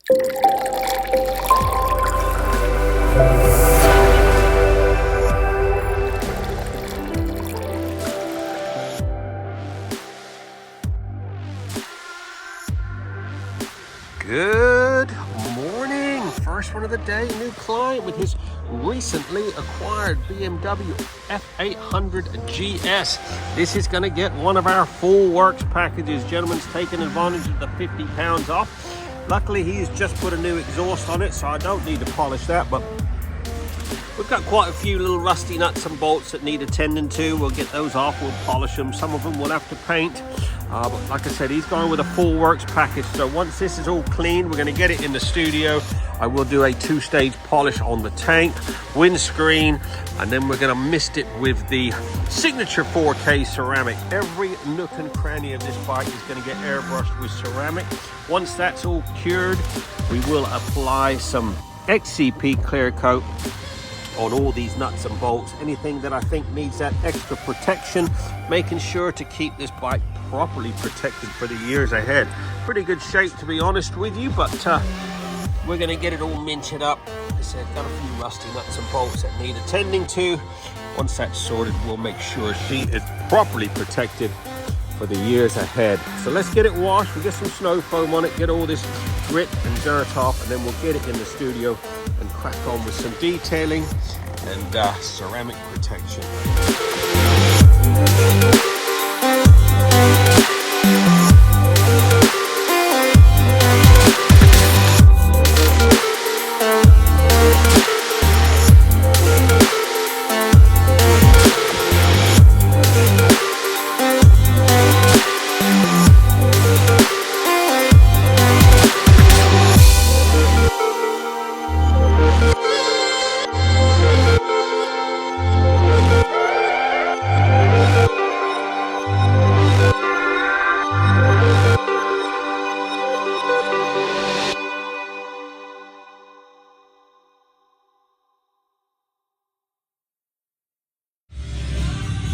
Good morning, first one of the day, new client with his recently acquired BMW F800GS. This is going to get one of our full works packages. Gentleman's taking advantage of the 50 pounds off. Luckily he's just put a new exhaust on it, so I don't need to polish that, but we've got quite a few little rusty nuts and bolts that need attending to. We'll get those off, we'll polish them. Some of them we'll have to paint. But like I said, he's going with a full works package. So once this is all clean, we're going to get it in the studio. I will do a two-stage polish on the tank, windscreen, and then we're going to mist it with the signature 4K ceramic. Every nook and cranny of this bike is going to get airbrushed with ceramic. Once that's all cured, we will apply some XCP clear coat on all these nuts and bolts. Anything that I think needs that extra protection, making sure to keep this bike properly protected for the years ahead. Pretty good shape, to be honest with you, but we're going to get it all minted up. As I said, got a few rusty nuts and bolts that need attending to. Once that's sorted, we'll make sure she is properly protected for the years ahead. So let's get it washed. We'll get some snow foam on it, get all this grit and dirt off, and then we'll get it in the studio and crack on with some detailing and ceramic protection.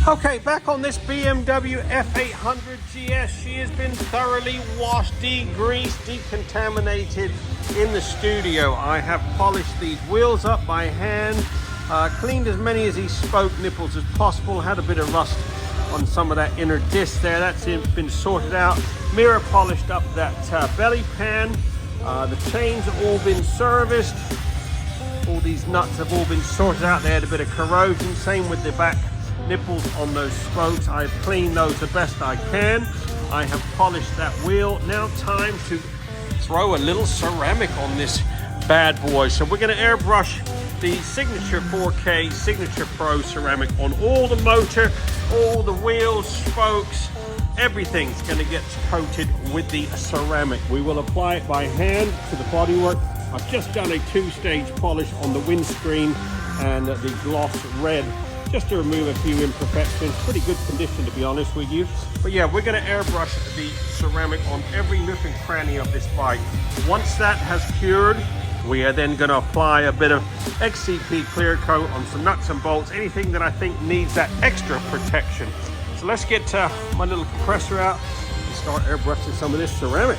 Okay, back on this BMW F800GS, she has been thoroughly washed, degreased, decontaminated in the studio. I have polished these wheels up by hand, cleaned as many of these spoke nipples as possible, had a bit of rust on some of that inner disc there. That's been sorted out. Mirror polished up that belly pan. The chains have all been serviced. All these nuts have all been sorted out. They had a bit of corrosion, same with the back nipples on those spokes. I've cleaned those the best I can. I have polished that wheel. Now time to throw a little ceramic on this bad boy. So we're going to airbrush the signature 4K signature pro ceramic on all the motor, all the wheels, spokes, everything's going to get coated with the ceramic. We will apply it by hand to the bodywork. I've just done a two-stage polish on the windscreen and the gloss red, just to remove a few imperfections. Pretty good condition, to be honest with you. But yeah, we're going to airbrush the ceramic on every nook and cranny of this bike. Once that has cured, we are then going to apply a bit of XCP clear coat on some nuts and bolts, anything that I think needs that extra protection. So let's get my little compressor out and start airbrushing some of this ceramic.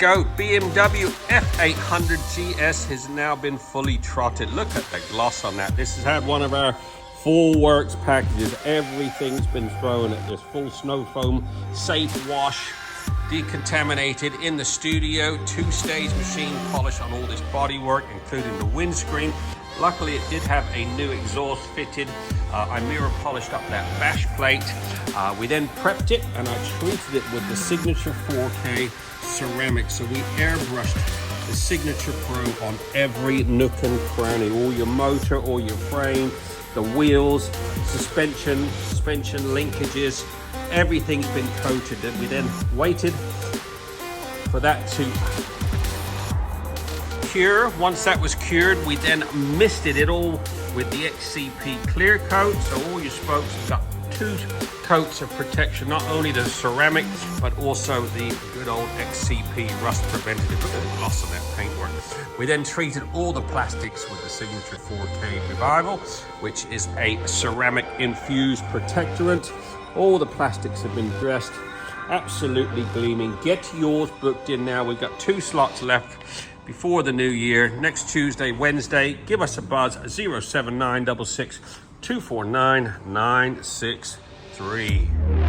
go. BMW F800GS has now been fully trotted. Look at the gloss on that. This has had one of our full works packages. Everything's been thrown at this full snow foam, safe wash, decontaminated in the studio, 2-stage machine polish on all this bodywork, including the windscreen. Luckily, it did have a new exhaust fitted. I mirror polished up that bash plate. We then prepped it and I treated it with the Signature 4K ceramic. So we airbrushed the Signature Pro on every nook and cranny, all your motor, all your frame, the wheels, suspension linkages, everything's been coated. Then we then waited for that to cure. Once that was cured, we then misted it all with the XCP clear coat. So all your spokes have got 2 coats of protection, not only the ceramic, but also the good old XCP rust preventative. Look at the gloss on that paintwork. We then treated all the plastics with the Signature 4K Revival, which is a ceramic infused protectorant. All the plastics have been dressed, absolutely gleaming. Get yours booked in now. We've got 2 slots left before the new year. Next Tuesday, Wednesday, give us a buzz at 07966 249 963.